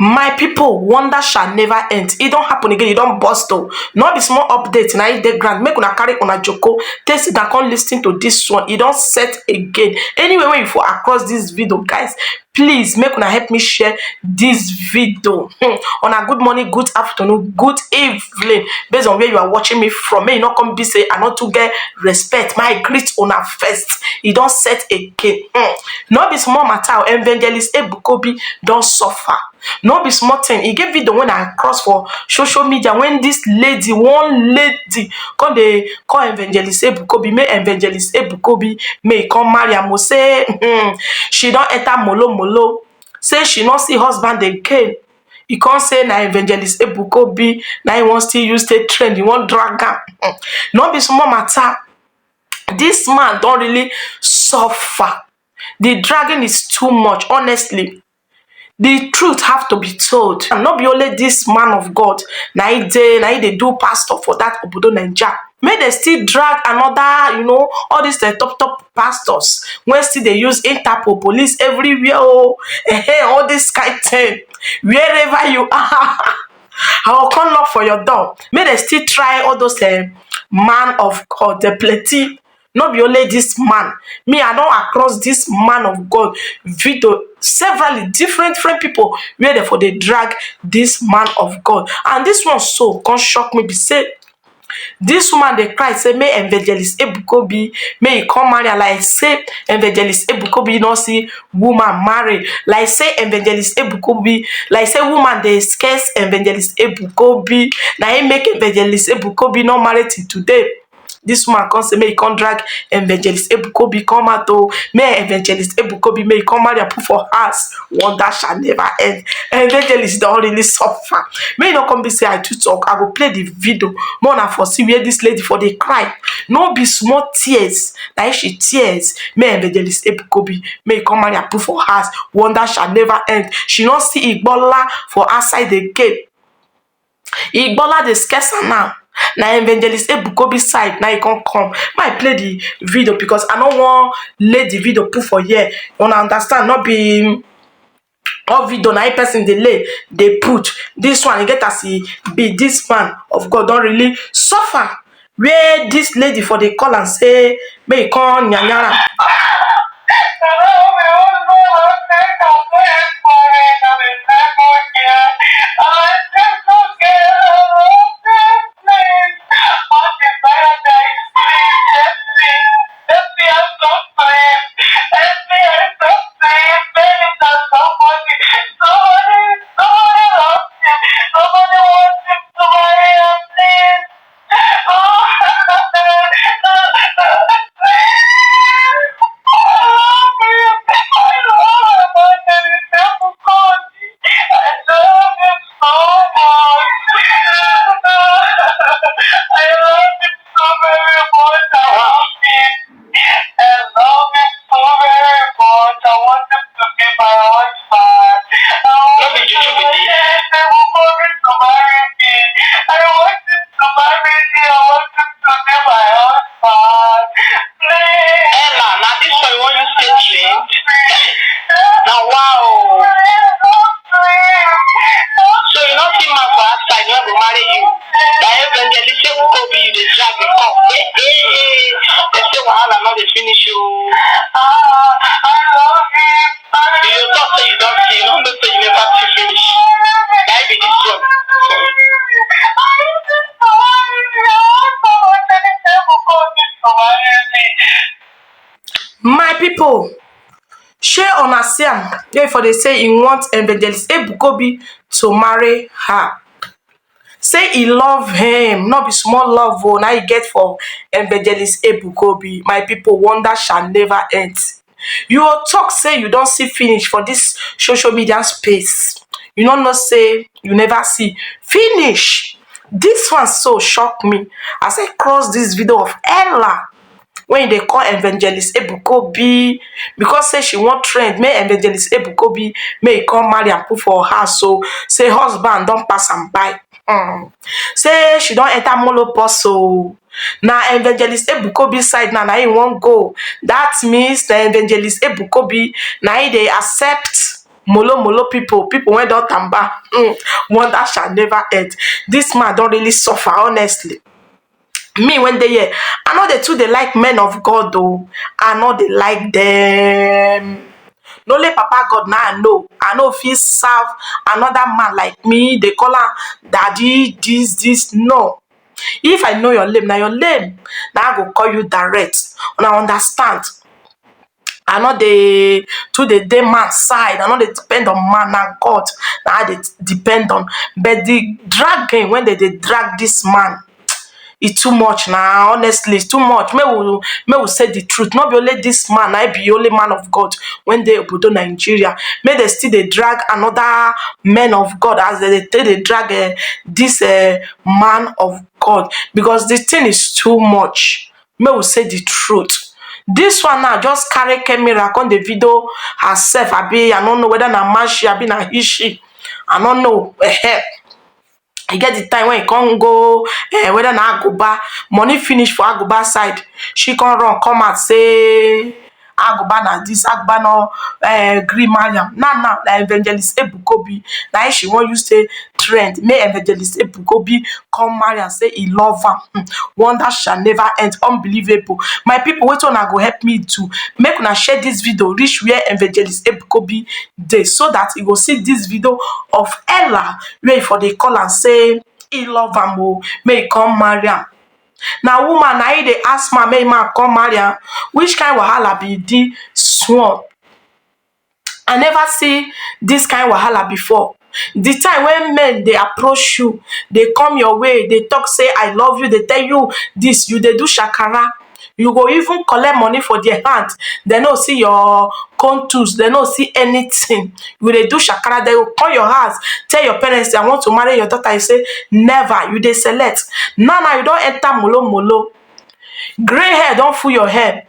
My people, wonder shall never end. It don't happen again. It don't burst though. Not be small update. Now it dey grand. Make una carry una joko. Take it and come listen to this one. It don't set again. Anyway, when you fall across this video, guys, please make una help me share this video. On a good morning, good afternoon, good evening, based on where you are watching me from. May you not come be say I not to get respect. My greet una first. It don't set again. Not be small matter. Evangelist Ebuka don't suffer. No be small thing. He gave video when I cross for social media when this lady, one lady, come they call Evangelist Ebuka, may Evangelist Ebuka may come marry am. Say she don't enter molo. Say she not see husband again. He can't say na Evangelist Ebuka na he wants to use the trend. He want drag am. No be small matter. This man don't really suffer. The dragging is too much, honestly. The truth have to be told. And not be only this man of God. Na he dey do pastor for that obodo Naija. May they still drag another, all these top pastors. When still they use Interpol police everywhere. All this kind of thing. Wherever you are, I will come knock for your door. May they still try all those man of God, the plenty. Not be only this man. Me, I don't across this man of God video severally different people where therefore they drag this man of God. And this one so can shock me. Be say this woman they cry say may Evangelist Ebuka may he come marry. Like say Evangelist Ebuka not see woman marry. Like say Evangelist Ebuka like say woman they scarce Evangelist Ebuka now he make Evangelist Ebuka not married till today. This woman come say, may he come drag Evangelist Ebuka come out to may Evangelist Ebuka may he come marry and put for house. Wonder shall never end. Evangelist don't really suffer. May you not come be say I too talk. I go play the video. More than for see where this lady for they cry. No be small tears. Like she tears. May Evangelist Ebuka may he come marry and put for house. Wonder shall never end. She not see Igbola for outside the gate. Igbola the scarce now. Now Evangelist Ebuka side now you can come. Might play the video because I don't want let the video put for here. You wanna understand? Not be all video now person they lay they put this one. You get to see be this man of God don't really suffer. Where this lady for the call and say may come nyanyara. My people, share on a Sam. Therefore, they say he wants Evangelist Ebuka to marry her. Say he love him, not be small love. Oh, now he get for Evangelist Ebuka. My people, wonder shall never end. You will talk say you don't see finish for this social media space. You don't know say you never see finish. This one so shocked me as I cross this video of Ella. When they call Evangelist Ebuka because say she want trend, may Evangelist Ebuka may come marry and put for her. So say husband don't pass and buy. Say she don't enter monopause. So now Evangelist Ebuka side now he won't go. That means the Evangelist Ebuka now they accept molo people wey don tamba. Wonder shall never end. This man don really suffer, honestly. Me when dey here, I no dey too dey like men of God though. I no dey like them. No only papa God now I no fit serve another man like me. They call am daddy, this, no. If I know your name, na your name, na I go call you direct. Una understand? I no dey too dey man side. I no dey depend on man, na God na I dey depend on. But the dragging when they dey drag this man, e too much na, honestly, it's too much. Make we say the truth. No be only this man, I be only man of God when dey obodo Nigeria. Make they still dey drag another men of God as they dey drag this man of God, because the thing is too much. Make we say the truth. This one now just carry camera come the video herself. I don't know whether na man she abi na he she. I don't know. E get the time when e come go whether na Agoba, money finish for Agoba side, she come run come out say Agoba na this, Agoba no gree Mariam. Now na Evangelist Ebuka na she wan use say trend. Make Evangelist Ebuka come marry and say he love am. Wonder shall never end. Unbelievable. My people, wetin una go help me to make una share this video reach where Evangelist Ebuka dey, so that you go see this video of Ella where for dey call and say he love am o, make he come marry am. Na woman na he dey ask man make man come marry am. Which kind wahala be this one? I never see this kind wahala before. The time when men dey approach you, they come your way, they talk say I love you, they tell you this, you dey do shakara. You go even collect money for their hand. They no see your contours, they no see anything. You dey do shakara, they will call your house, tell your parents I want to marry your daughter. You say never, you dey select. Now you don't enter molo. Gray hair don't full your hair.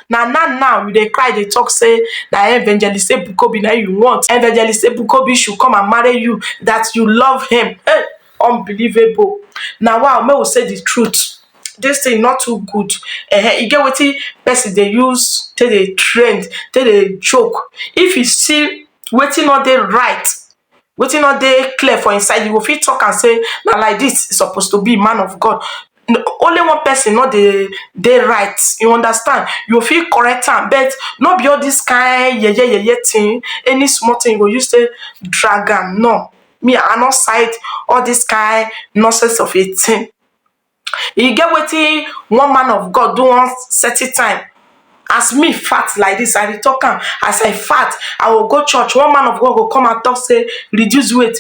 Now you dey cry, dey talk say na Evangelist Ebuka na you want. Evangelist Ebuka should come and marry you, that you love him. Hey, unbelievable. Now wow, may we say the truth. This thing not too good. You get wetin person dey use take dey trend, take dey joke. If you see wetin not dey right, wetin not dey clear for inside, you go fit talk and say na like this is supposed to be man of God. Only one person not dey right, you understand? You feel correct am, but not be all this kind yeye thing. Any small thing you go use say drag am. No, me I not side all this kind nonsense of a thing. You get wetin one man of God do one certain time. As me fat like this, I dey talk am. As I fat, I will go church. One man of God go come and talk say reduce weight.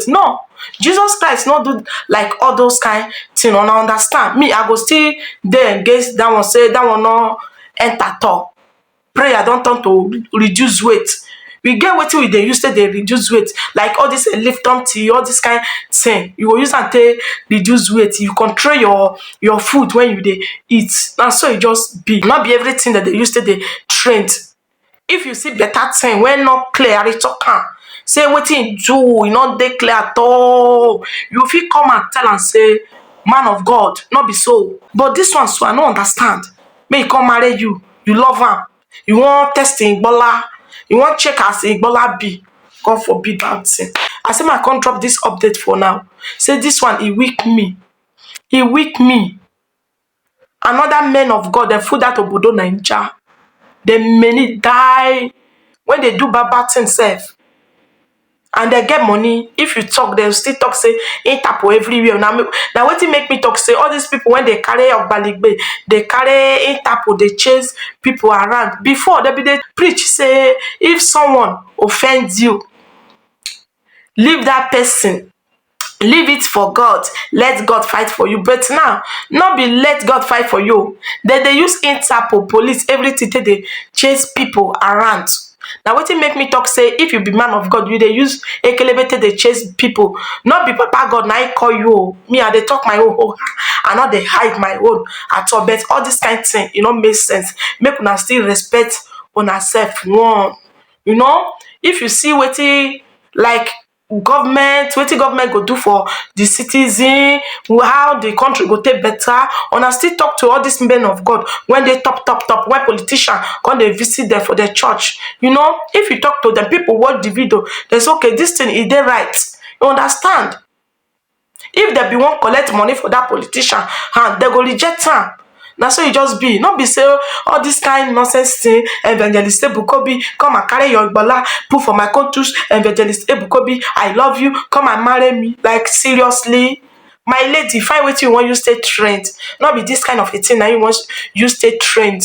No, Jesus Christ not do like all those kind thing. Una understand? Me, I go still dey against that one. Say that one no enter talk. Prayer don turn to reduce weight. We get wetin we dey use say dey reduce weight, like all this Lipton tea, all this kind thing. You go use am take reduce weight. You control your food when you dey eat. Na so e just be. Not be everything that they use to dey trend. If you see better thing when not clear, I dey talk am. Say wetin you do, e no dey clear at all. You fit come and tell and say, man of God, not be so. But this one, so I no understand. May he come marry you, you love am. You want test Igbola. You want check as Igbola be. God forbid that thing. I say I can't drop this update for now. Say this one, he weak me. He weak me. Another men of God, they fool that obodo Naija. The many die when they do bad thing self. And they get money. If you talk, they'll still talk, say, ain't tapo everywhere. Now wetin make me talk, say, all these people, when they carry Ogbaligbe, they carry ain't tapo, they chase people around. Before, they preach, say, if someone offends you, leave that person. Leave it for God. Let God fight for you. But now, not be let God fight for you. They use Interpol, police, everything. They chase people around. Now, wetin make me talk say if you be man of God, you dey use ekelebete dey chase people. Not be Papa God na I call you. Me, I dey talk my own. I not dey hide my own at all. But all this kind of thing, it no make sense. Make una still respect una self one. You know, if you see wetin like government, wetin government go do for the citizen, how the country go take better. Una still talk to all these men of God when they top when politician come dey visit them for the church. You know, if you talk to them, people watch the video, they say okay, this thing e dey right. You understand? If dem bin wan collect money for that politician and dem go reject am. Na so e just be. No be say all this kind nonsense thing, Evangelist Ebukobi, come and carry your igbola put for my contus. Evangelist Ebukobi, I love you, come and marry me. Like seriously? My lady, find wetin you wan use take trend. No be this kind of a thing na you wan use take trend.